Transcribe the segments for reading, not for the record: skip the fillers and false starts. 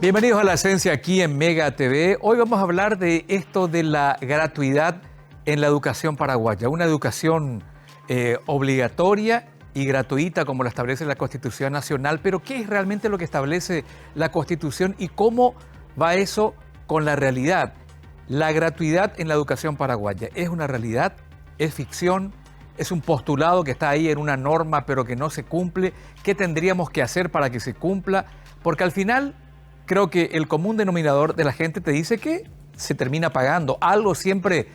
Bienvenidos a La Esencia aquí en Mega TV. Hoy vamos a hablar de esto de la gratuidad en la educación paraguaya. Una educación obligatoria y gratuita como la establece la Constitución Nacional. Pero ¿qué es realmente lo que establece la Constitución y cómo va eso con la realidad? La gratuidad en la educación paraguaya, ¿es una realidad? ¿Es ficción? ¿Es un postulado que está ahí en una norma pero que no se cumple? ¿Qué tendríamos que hacer para que se cumpla? Porque al final creo que el común denominador de la gente te dice que se termina pagando. Algo siempre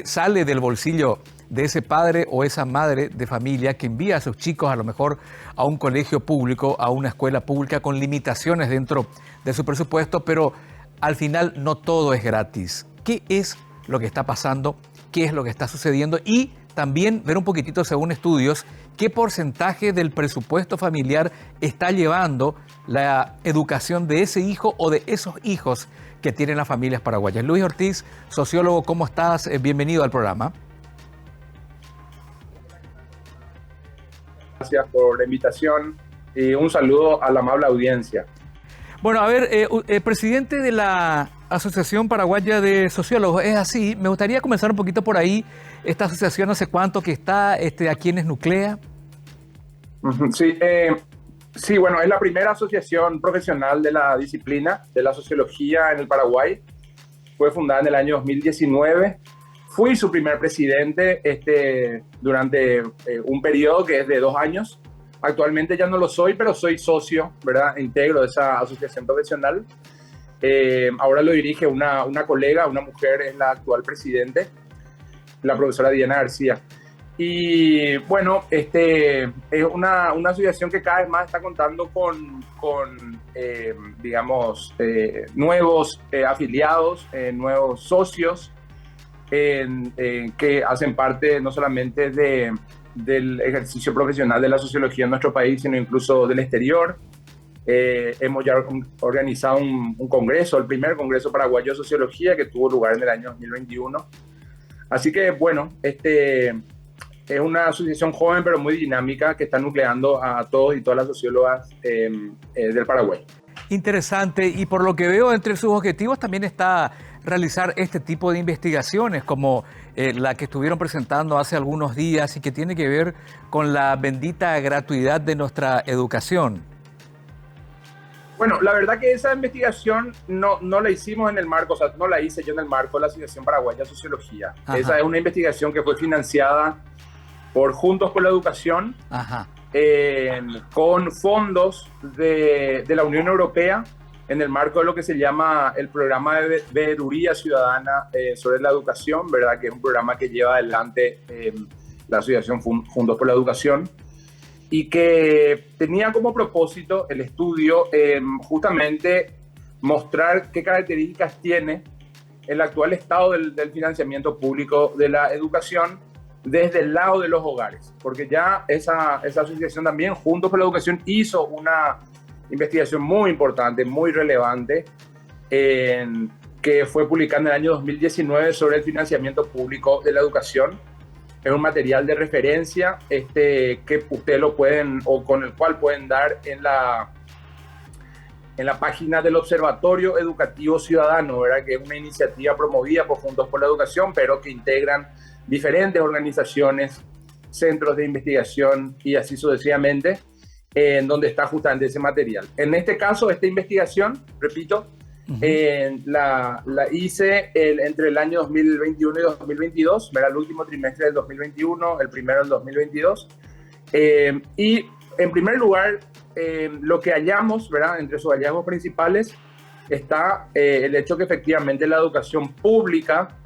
sale del bolsillo de ese padre o esa madre de familia que envía a sus chicos a lo mejor a un colegio público, a una escuela pública con limitaciones dentro de su presupuesto, pero al final no todo es gratis. ¿Qué es lo que está pasando? ¿Qué es lo que está sucediendo? Y también ver un poquitito, según estudios, qué porcentaje del presupuesto familiar está llevando la educación de ese hijo o de esos hijos que tienen las familias paraguayas. Luis Ortiz, sociólogo, ¿cómo estás? Bienvenido al programa. Gracias por la invitación y un saludo a la amable audiencia. Bueno, a ver, presidente de la Asociación Paraguaya de Sociólogos, es así. Me gustaría comenzar un poquito por ahí. Esta asociación, ¿hace cuánto que está? ¿A quiénes nuclea? Sí, bueno, es la primera asociación profesional de la disciplina de la sociología en el Paraguay. Fue fundada en el año 2019. Fui su primer presidente durante un periodo que es de 2 años. Actualmente ya no lo soy, pero soy socio, ¿verdad? Integro de esa asociación profesional. Ahora lo dirige una colega, una mujer, es la actual presidente, la profesora Diana García. Y bueno, es una asociación que cada vez más está contando con nuevos afiliados, nuevos socios que hacen parte no solamente del ejercicio profesional de la sociología en nuestro país, sino incluso del exterior. Hemos ya organizado un congreso, el primer Congreso Paraguayo de Sociología, que tuvo lugar en el año 2021. Así que, bueno, es una asociación joven pero muy dinámica que está nucleando a todos y todas las sociólogas del Paraguay. Interesante, y por lo que veo entre sus objetivos también está realizar este tipo de investigaciones como la que estuvieron presentando hace algunos días y que tiene que ver con la bendita gratuidad de nuestra educación. Bueno, la verdad que esa investigación no la hicimos en el marco, o sea, no la hice yo en el marco de la Asociación Paraguaya de Sociología. Ajá. Esa es una investigación que fue financiada por Juntos por la Educación, con fondos de la Unión Europea, en el marco de lo que se llama el programa de veeduría ciudadana sobre la educación, ¿verdad? Que es un programa que lleva adelante la Asociación Juntos por la Educación y que tenía como propósito el estudio justamente mostrar qué características tiene el actual estado del financiamiento público de la educación desde el lado de los hogares, porque ya esa asociación también, Juntos por la Educación, hizo una investigación muy importante, muy relevante, que fue publicada en el año 2019 sobre el financiamiento público de la educación. Es un material de referencia que ustedes lo pueden, o con el cual pueden dar en la página del Observatorio Educativo Ciudadano, ¿verdad? Que es una iniciativa promovida por Juntos por la Educación, pero que integran diferentes organizaciones, centros de investigación y así sucesivamente, en donde está justamente ese material. En este caso, esta investigación, repito, la hice entre el año 2021 y 2022, era el último trimestre del 2021, el primero del 2022, y en primer lugar, lo que hallamos, ¿verdad? Entre sus hallazgos principales está el hecho que efectivamente la educación pública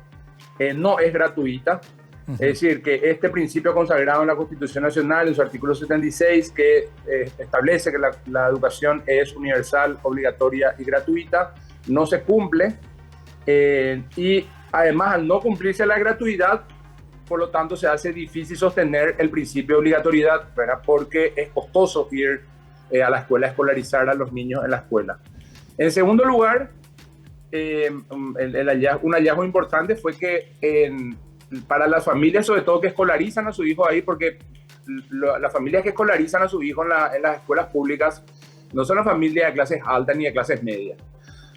no es gratuita. Es decir, que este principio consagrado en la Constitución Nacional, en su artículo 76, que establece que la educación es universal, obligatoria y gratuita, no se cumple. Y además, al no cumplirse la gratuidad, por lo tanto, se hace difícil sostener el principio de obligatoriedad, ¿verdad? Porque es costoso ir a la escuela, escolarizar a los niños en la escuela. En segundo lugar, un hallazgo importante fue que para las familias, sobre todo que escolarizan a su hijo ahí, porque las familias que escolarizan a su hijo en las escuelas públicas no son las familias de clases altas ni de clases medias.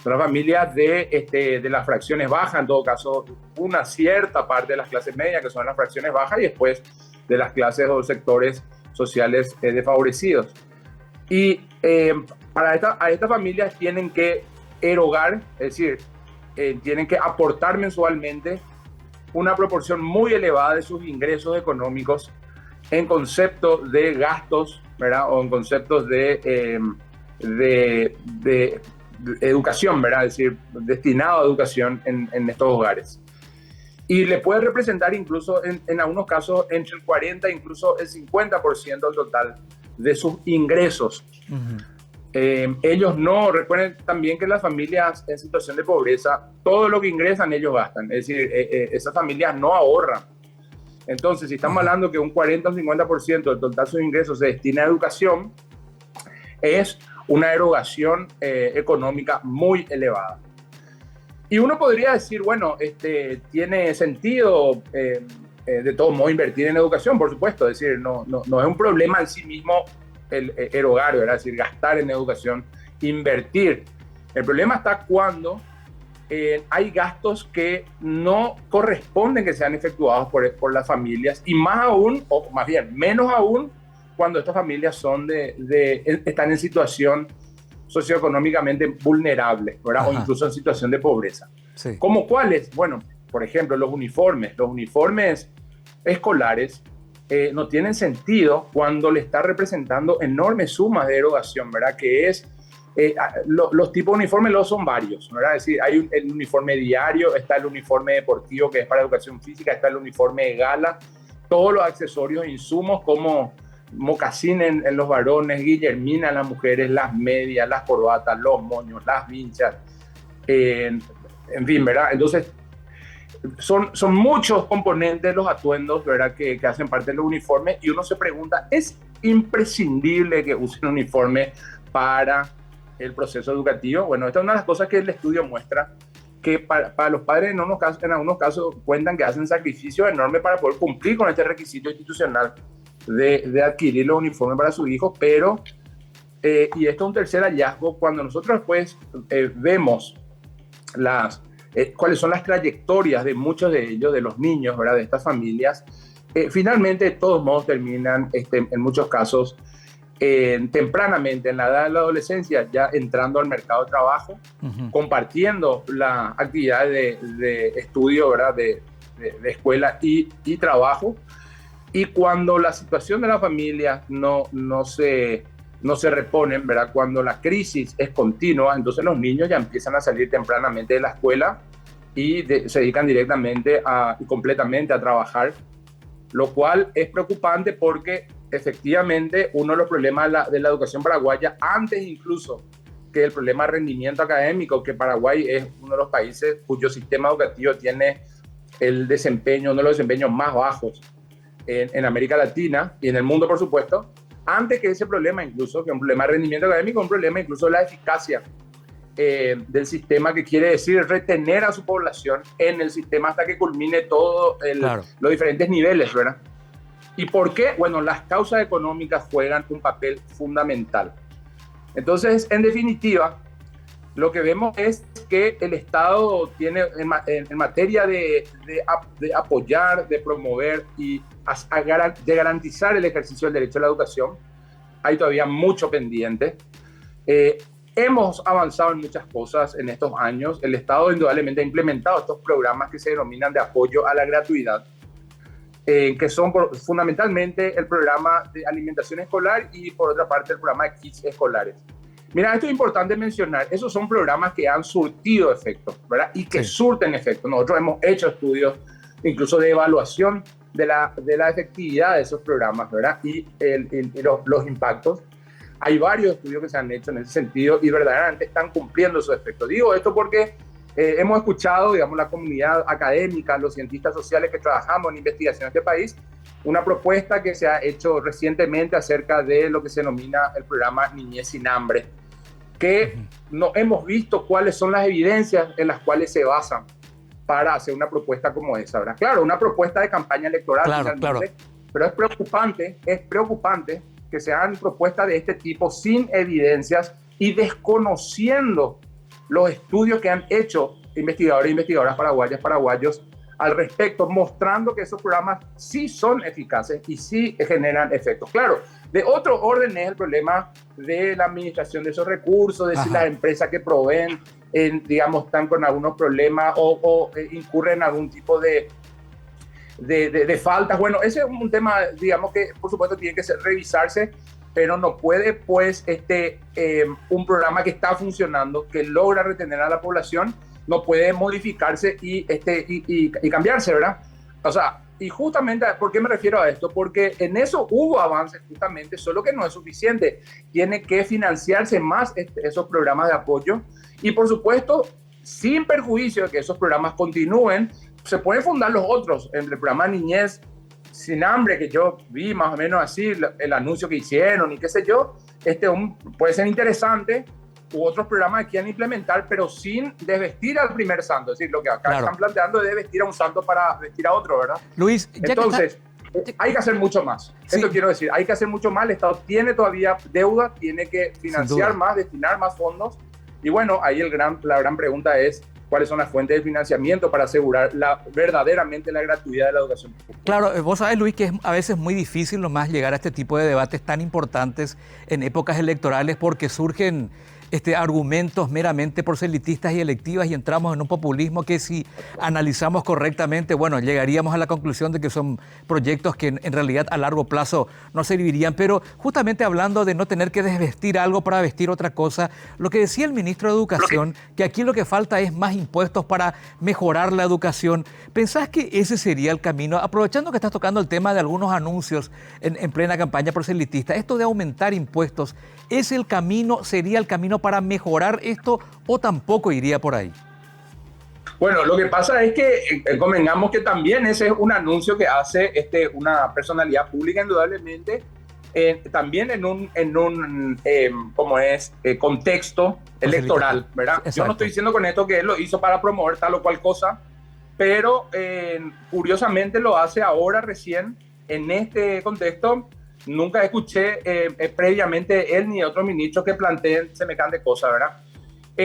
Son las familias de las fracciones bajas, en todo caso, una cierta parte de las clases medias, que son las fracciones bajas, y después de las clases o sectores sociales desfavorecidos. Y a estas familias tienen que erogar, es decir, tienen que aportar mensualmente una proporción muy elevada de sus ingresos económicos en conceptos de gastos, ¿verdad? O en conceptos de educación, ¿verdad? Es decir, destinado a educación en estos hogares. Y le puede representar incluso, en algunos casos, entre el 40 e incluso el 50% del total de sus ingresos. Ellos no, recuerden también que las familias en situación de pobreza, todo lo que ingresan ellos gastan, es decir, esas familias no ahorran. Entonces, si estamos hablando que un 40 o 50% del total de sus ingresos se destina a educación, es una erogación económica muy elevada. Y uno podría decir, bueno, tiene sentido de todo modo invertir en educación, por supuesto, es decir, no es un problema en sí mismo el erogar, ¿verdad? Es decir, gastar en educación, invertir. El problema está cuando hay gastos que no corresponden que sean efectuados por las familias, y más aún, o más bien, menos aún, cuando estas familias están en situación socioeconómicamente vulnerable, ¿verdad? O incluso en situación de pobreza. Sí. ¿Cómo cuáles? Bueno, por ejemplo, los uniformes escolares no tienen sentido cuando le está representando enormes sumas de erogación, ¿verdad? Que es, los tipos de uniformes son varios, ¿verdad? Es decir, hay el uniforme diario, está el uniforme deportivo que es para educación física, está el uniforme de gala, todos los accesorios e insumos como mocasín en los varones, guillermina en las mujeres, las medias, las corbatas, los moños, las vinchas, en fin, ¿verdad? Entonces, son muchos componentes los atuendos, ¿verdad? Que hacen parte de los uniformes, y uno se pregunta, ¿es imprescindible que usen uniforme para el proceso educativo? Bueno, esta es una de las cosas que el estudio muestra, que para los padres en algunos casos cuentan que hacen sacrificios enormes para poder cumplir con este requisito institucional de adquirir los uniformes para sus hijos, pero, y esto es un tercer hallazgo, cuando nosotros después vemos cuáles son las trayectorias de muchos de ellos, de los niños, ¿verdad? De estas familias, finalmente de todos modos terminan en muchos casos tempranamente, en la edad de la adolescencia, ya entrando al mercado de trabajo, compartiendo la actividad de estudio, ¿verdad? De escuela y trabajo. Y cuando la situación de la familia no se reponen, ¿verdad? Cuando la crisis es continua, entonces los niños ya empiezan a salir tempranamente de la escuela y se dedican directamente y completamente a trabajar, lo cual es preocupante porque efectivamente uno de los problemas de la educación paraguaya, antes incluso que el problema de rendimiento académico, que Paraguay es uno de los países cuyo sistema educativo tiene uno de los desempeños más bajos en América Latina y en el mundo, por supuesto, antes que ese problema incluso, que un problema de rendimiento académico, un problema incluso de la eficacia del sistema, que quiere decir retener a su población en el sistema hasta que culmine todos los diferentes niveles, ¿verdad? ¿Y por qué? Bueno, las causas económicas juegan un papel fundamental. Entonces, en definitiva, lo que vemos es que el Estado tiene en materia de apoyar, de promover y de garantizar el ejercicio del derecho a la educación, hay todavía mucho pendiente. Hemos avanzado en muchas cosas en estos años. El Estado indudablemente ha implementado estos programas que se denominan de apoyo a la gratuidad, que son fundamentalmente el programa de alimentación escolar y por otra parte el programa de kits escolares. Mira, esto es importante mencionar, esos son programas que han surtido efecto, ¿verdad? Y que surten efecto. Nosotros hemos hecho estudios incluso de evaluación de la efectividad de esos programas, ¿verdad? Y los impactos. Hay varios estudios que se han hecho en ese sentido y verdaderamente están cumpliendo su efecto. Digo esto porque hemos escuchado, digamos, la comunidad académica, los cientistas sociales que trabajamos en investigación en este país, una propuesta que se ha hecho recientemente acerca de lo que se denomina el programa Niñez sin Hambre, que no hemos visto cuáles son las evidencias en las cuales se basan para hacer una propuesta como esa, ¿verdad? Claro, una propuesta de campaña electoral, claro. pero es preocupante que se hagan propuestas de este tipo sin evidencias y desconociendo los estudios que han hecho investigadores e investigadoras paraguayos al respecto, mostrando que esos programas sí son eficaces y sí generan efectos. Claro, de otro orden es el problema de la administración de esos recursos, de si las empresas que proveen, digamos, están con algunos problemas o incurren en algún tipo de faltas. Bueno, ese es un tema, digamos, que por supuesto tiene que revisarse, pero no puede, pues, un programa que está funcionando, que logra retener a la población, no puede modificarse y cambiarse, ¿verdad? O sea, y justamente, ¿por qué me refiero a esto? Porque en eso hubo avances justamente, solo que no es suficiente. Tiene que financiarse más esos programas de apoyo y, por supuesto, sin perjuicio de que esos programas continúen, se pueden fundar los otros, entre el programa Niñez Sin Hambre, que yo vi más o menos así, el anuncio que hicieron y qué sé yo, puede ser interesante, u otros programas que quieran implementar, pero sin desvestir al primer santo. Es decir, lo que acá están planteando es desvestir a un santo para vestir a otro, ¿verdad? Luis, entonces, hay que hacer mucho más. Sí. Esto quiero decir, hay que hacer mucho más. El Estado tiene todavía deuda, tiene que financiar más, destinar más fondos. Y bueno, ahí la gran pregunta es, ¿cuáles son las fuentes de financiamiento para asegurar verdaderamente la gratuidad de la educación pública? Claro, vos sabés, Luis, que es a veces muy difícil nomás llegar a este tipo de debates tan importantes en épocas electorales porque surgen argumentos meramente proselitistas y electivas y entramos en un populismo que si analizamos correctamente, bueno, llegaríamos a la conclusión de que son proyectos que en realidad a largo plazo no servirían. Pero justamente hablando de no tener que desvestir algo para vestir otra cosa, lo que decía el ministro de Educación, que aquí lo que falta es más impuestos para mejorar la educación. ¿Pensás que ese sería el camino? Aprovechando que estás tocando el tema de algunos anuncios en plena campaña proselitista, esto de aumentar impuestos, ¿es el camino, sería el camino para mejorar esto o tampoco iría por ahí? Bueno, lo que pasa es que convengamos que también ese es un anuncio que hace una personalidad pública, indudablemente, también en un contexto electoral, ¿verdad? Exacto. Yo no estoy diciendo con esto que él lo hizo para promover tal o cual cosa, pero curiosamente lo hace ahora recién en este contexto. Nunca escuché previamente él ni otro ministro que planteen semejante cosa, ¿verdad?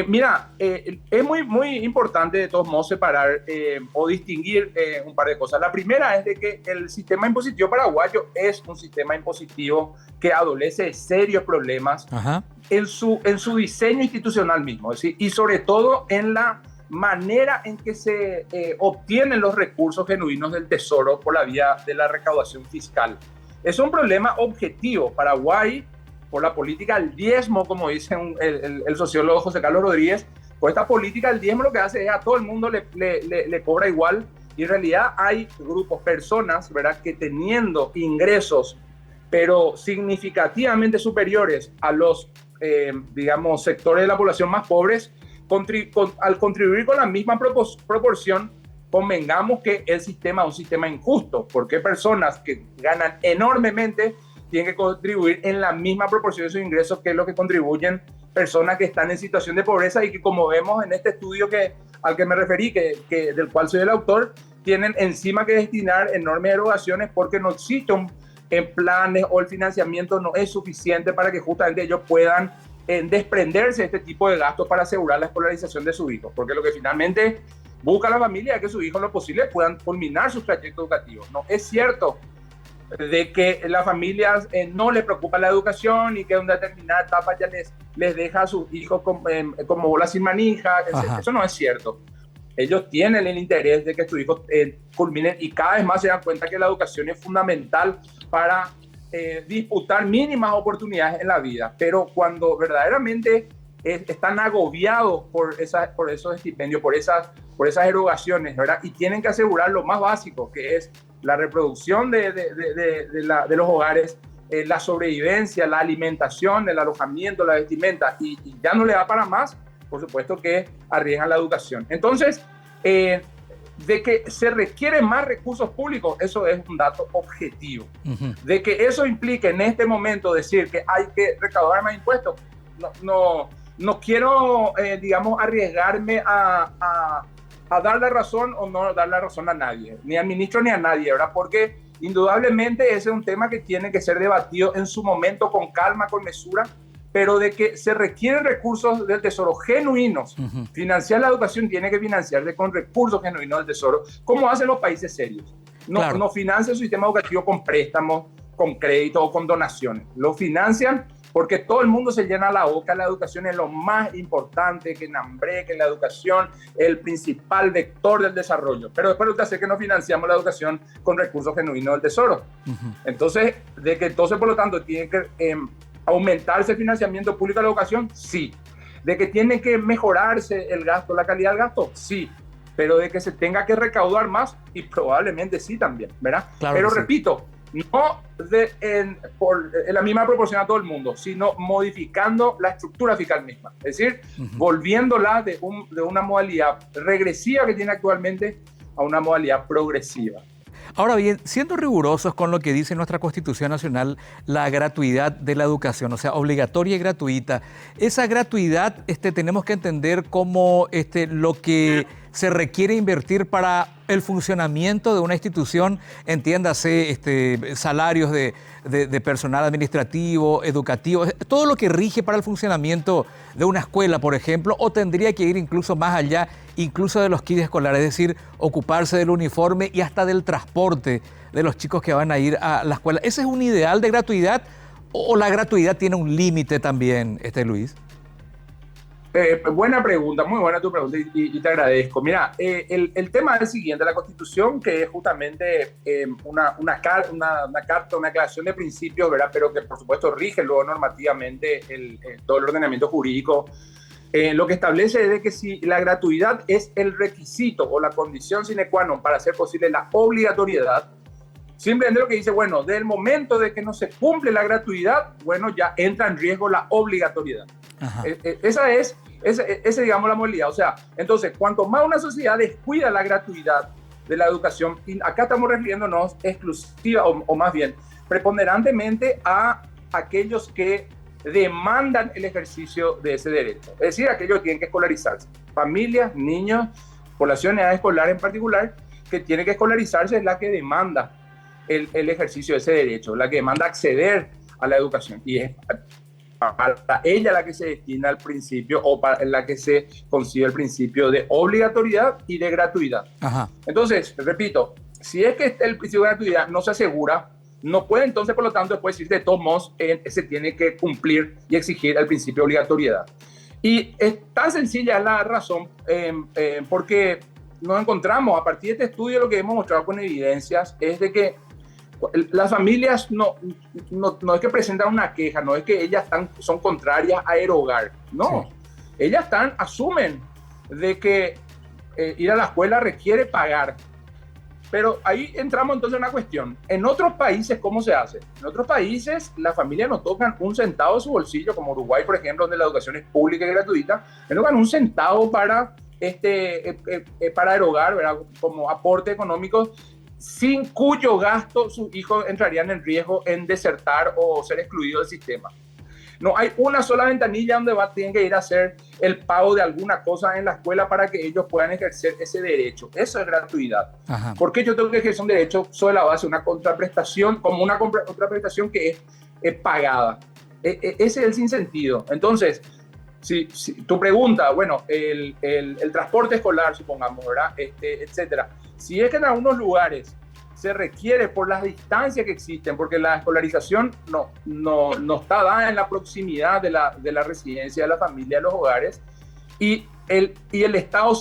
Mira, es muy importante de todos modos separar o distinguir un par de cosas. La primera es de que el sistema impositivo paraguayo es un sistema impositivo que adolece de serios problemas en su diseño institucional mismo, es decir, y sobre todo en la manera en que se obtienen los recursos genuinos del Tesoro por la vía de la recaudación fiscal. Es un problema objetivo. Paraguay, por la política del diezmo, como dice el sociólogo José Carlos Rodríguez, por esta política del diezmo lo que hace es a todo el mundo le cobra igual, y en realidad hay grupos, personas, ¿verdad?, que teniendo ingresos, pero significativamente superiores a los, digamos, sectores de la población más pobres, al contribuir con la misma proporción, convengamos que el sistema es un sistema injusto, porque personas que ganan enormemente tienen que contribuir en la misma proporción de sus ingresos que es lo que contribuyen personas que están en situación de pobreza y que, como vemos en este estudio al que me referí, del cual soy el autor, tienen encima que destinar enormes erogaciones porque no existen planes o el financiamiento no es suficiente para que justamente ellos puedan desprenderse de este tipo de gastos para asegurar la escolarización de sus hijos, porque lo que finalmente busca la familia es que sus hijos lo posible puedan culminar sus trayectos educativos. No es cierto de que las familias no les preocupa la educación y que en una determinada etapa ya les deja a sus hijos como bola sin manija. Eso no es cierto. Ellos tienen el interés de que sus hijos culminen y cada vez más se dan cuenta que la educación es fundamental para disputar mínimas oportunidades en la vida. Pero cuando verdaderamente están agobiados por esos estipendios, por esas erogaciones, ¿verdad? Y tienen que asegurar lo más básico, que es la reproducción de los hogares, la sobrevivencia, la alimentación, el alojamiento, la vestimenta, y ya no le da para más, por supuesto que arriesgan la educación. Entonces, de que se requieren más recursos públicos, eso es un dato objetivo. De que eso implique en este momento decir que hay que recaudar más impuestos, no quiero, digamos, arriesgarme a dar la razón o no dar la razón a nadie, ni al ministro ni a nadie, ¿verdad? Porque indudablemente ese es un tema que tiene que ser debatido en su momento con calma, con mesura, pero de que se requieren recursos del Tesoro genuinos. Financiar la educación tiene que financiarse con recursos genuinos del Tesoro, como hacen los países serios. No financian su sistema educativo con préstamos, con crédito o con donaciones. Lo financian porque todo el mundo se llena la boca. La educación es lo más importante, que NAMBRE, que la educación es el principal vector del desarrollo. Pero después resulta ser que no financiamos la educación con recursos genuinos del Tesoro. Entonces, por lo tanto, tiene que aumentarse el financiamiento público de la educación, sí. De que tiene que mejorarse el gasto, la calidad del gasto, sí. Pero de que se tenga que recaudar más, y probablemente sí también, ¿verdad? Claro. Pero repito, no en la misma proporción a todo el mundo, sino modificando la estructura fiscal misma. Es decir, volviéndola de una modalidad regresiva que tiene actualmente a una modalidad progresiva. Ahora bien, siendo rigurosos con lo que dice nuestra Constitución Nacional, la gratuidad de la educación, o sea, obligatoria y gratuita, esa gratuidad tenemos que entender como lo que se requiere invertir para el funcionamiento de una institución, entiéndase salarios de personal administrativo, educativo, todo lo que rige para el funcionamiento de una escuela, por ejemplo, o tendría que ir incluso más allá, incluso de los kits escolares, es decir, ocuparse del uniforme y hasta del transporte de los chicos que van a ir a la escuela. ¿Ese es un ideal de gratuidad o la gratuidad tiene un límite también, Luis? Buena pregunta, muy buena tu pregunta y te agradezco. Mira, el tema es el siguiente: la Constitución, que es justamente una carta, una declaración de principios, ¿verdad? Pero que por supuesto rige luego normativamente todo el ordenamiento jurídico. Lo que establece es de que si la gratuidad es el requisito o la condición sine qua non para hacer posible la obligatoriedad, simplemente lo que dice, bueno, desde el momento de que no se cumple la gratuidad, bueno, ya entra en riesgo la obligatoriedad. Esa es, digamos, la modalidad. O sea, entonces, cuanto más una sociedad descuida la gratuidad de la educación, y acá estamos refiriéndonos exclusiva o más bien preponderantemente a aquellos que demandan el ejercicio de ese derecho. Es decir, aquellos que tienen que escolarizarse. Familias, niños, población de edad escolar en particular, que tiene que escolarizarse, es la que demanda el ejercicio de ese derecho, la que demanda acceder a la educación. Y es para ella la que se destina al principio o para la que se concibe el principio de obligatoriedad y de gratuidad. Entonces, repito, si es que el principio de gratuidad no se asegura, no puede entonces, por lo tanto, después decir de todos modos, se tiene que cumplir y exigir el principio de obligatoriedad. Y es tan sencilla la razón porque nos encontramos, a partir de este estudio, lo que hemos mostrado con evidencias es de que las familias no es que presentan una queja, no es que ellas son contrarias a erogar, no. Sí. Ellas asumen de que ir a la escuela requiere pagar. Pero ahí entramos entonces en una cuestión. En otros países, ¿cómo se hace? En otros países, las familias no tocan un centavo de su bolsillo, como Uruguay, por ejemplo, donde la educación es pública y gratuita, no tocan un centavo para erogar, ¿verdad? Como aporte económico, sin cuyo gasto sus hijos entrarían en riesgo en desertar o ser excluidos del sistema. No hay una sola ventanilla donde tienen que ir a hacer el pago de alguna cosa en la escuela para que ellos puedan ejercer ese derecho. Eso es gratuidad. ¿Por qué yo tengo que ejercer un derecho sobre la base de una contraprestación, como una contraprestación que es pagada? Ese es el sinsentido. Entonces, si tu pregunta, bueno, el transporte escolar, supongamos, ¿verdad? Etcétera. Si es que en algunos lugares se requiere por las distancias que existen, porque la escolarización no está dada en la proximidad de la residencia, de la familia, de los hogares, y el Estado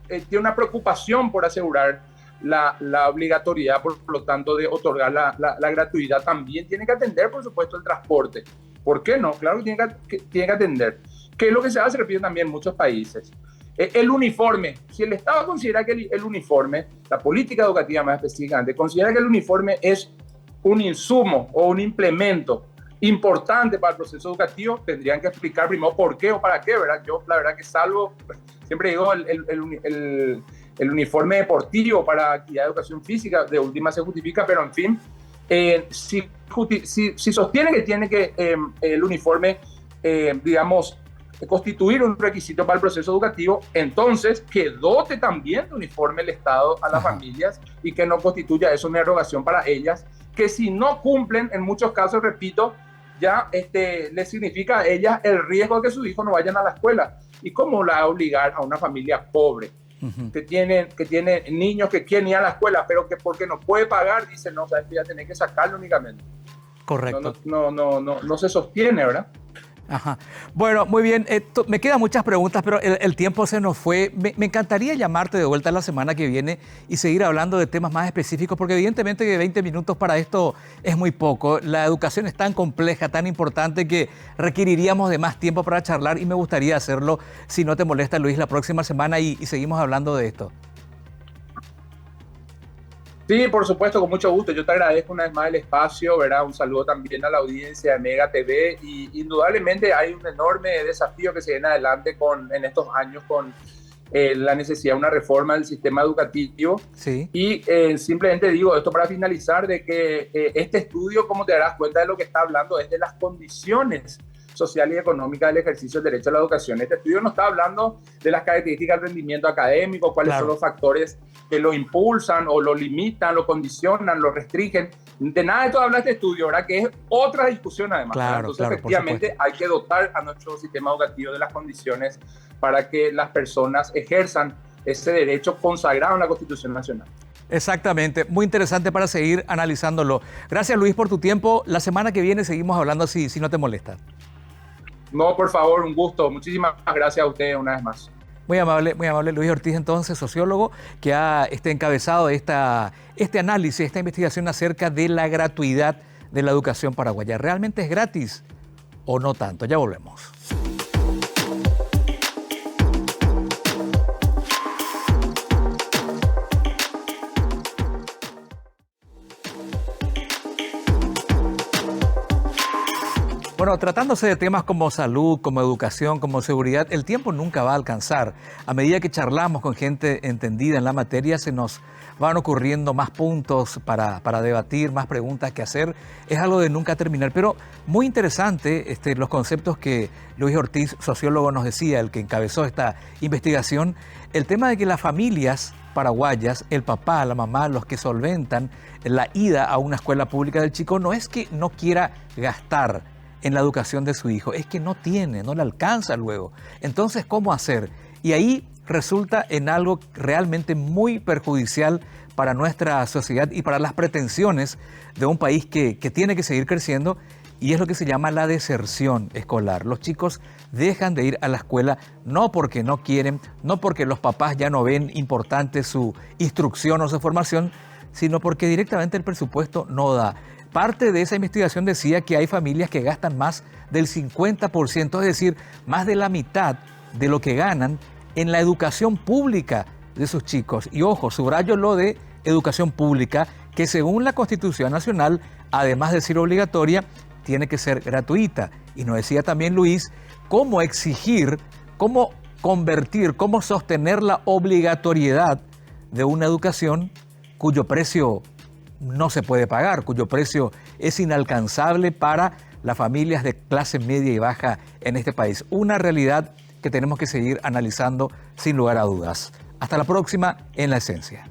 tiene una preocupación por asegurar la obligatoriedad, por lo tanto, de otorgar la gratuidad, también tiene que atender, por supuesto, el transporte. ¿Por qué no? Claro que tiene que atender. ¿Qué es lo que se hace? Repito, también en muchos países. El uniforme, si el Estado considera que el uniforme, la política educativa más específicamente, considera que el uniforme es un insumo o un implemento importante para el proceso educativo, tendrían que explicar primero por qué o para qué, ¿verdad? Yo, la verdad que siempre digo, el uniforme deportivo para actividad de educación física, de última se justifica, pero en fin, si sostiene que tiene que el uniforme, digamos, constituir un requisito para el proceso educativo, entonces que dote también de uniforme el Estado a las familias y que no constituya eso una erogación para ellas, que si no cumplen, en muchos casos, repito, ya le significa a ellas el riesgo de que sus hijos no vayan a la escuela. ¿Y cómo la va a obligar a una familia pobre que tiene niños que quieren ir a la escuela, pero que porque no puede pagar, dice, no, sabes que ya tenés que sacarlo únicamente? Correcto. No se sostiene, ¿verdad? Ajá. Bueno, muy bien. Me quedan muchas preguntas, pero el tiempo se nos fue. Me encantaría llamarte de vuelta la semana que viene y seguir hablando de temas más específicos, porque evidentemente que 20 minutos para esto es muy poco. La educación es tan compleja, tan importante, que requeriríamos de más tiempo para charlar y me gustaría hacerlo, si no te molesta, Luis, la próxima semana y seguimos hablando de esto. Sí, por supuesto, con mucho gusto. Yo te agradezco una vez más el espacio, ¿verdad? Un saludo también a la audiencia de Mega TV y indudablemente hay un enorme desafío que se viene adelante en estos años con la necesidad de una reforma del sistema educativo. Sí. Y simplemente digo esto para finalizar, de que este estudio, como te darás cuenta de lo que está hablando, es de las condiciones social y económica del ejercicio del derecho a la educación. Este estudio no está hablando de las características del rendimiento académico, cuáles son los factores que lo impulsan o lo limitan, lo condicionan, lo restringen. De nada de esto habla este estudio, ¿verdad? Que es otra discusión además. Entonces, efectivamente, hay que dotar a nuestro sistema educativo de las condiciones para que las personas ejerzan ese derecho consagrado en la Constitución Nacional. Exactamente, muy interesante para seguir analizándolo. Gracias, Luis, por tu tiempo. La semana que viene seguimos hablando si no te molesta. No, por favor, un gusto. Muchísimas gracias a ustedes una vez más. Muy amable Luis Ortiz, entonces, sociólogo, que ha encabezado este análisis, esta investigación acerca de la gratuidad de la educación paraguaya. ¿Realmente es gratis o no tanto? Ya volvemos. Bueno, tratándose de temas como salud, como educación, como seguridad, el tiempo nunca va a alcanzar. A medida que charlamos con gente entendida en la materia, se nos van ocurriendo más puntos para debatir, más preguntas que hacer. Es algo de nunca terminar, pero muy interesante los conceptos que Luis Ortiz, sociólogo, nos decía, el que encabezó esta investigación, el tema de que las familias paraguayas, el papá, la mamá, los que solventan la ida a una escuela pública del chico, no es que no quiera gastar en la educación de su hijo, es que no le alcanza luego. Entonces, ¿cómo hacer? Y ahí resulta en algo realmente muy perjudicial para nuestra sociedad y para las pretensiones de un país que tiene que seguir creciendo, y es lo que se llama la deserción escolar. Los chicos dejan de ir a la escuela no porque no quieren, no porque los papás ya no ven importante su instrucción o su formación, sino porque directamente el presupuesto no da. Parte de esa investigación decía que hay familias que gastan más del 50%, es decir, más de la mitad de lo que ganan en la educación pública de sus chicos. Y ojo, subrayo lo de educación pública, que según la Constitución Nacional, además de ser obligatoria, tiene que ser gratuita. Y nos decía también Luis, cómo exigir, cómo convertir, cómo sostener la obligatoriedad de una educación cuyo precio no se puede pagar, cuyo precio es inalcanzable para las familias de clase media y baja en este país. Una realidad que tenemos que seguir analizando sin lugar a dudas. Hasta la próxima en La Esencia.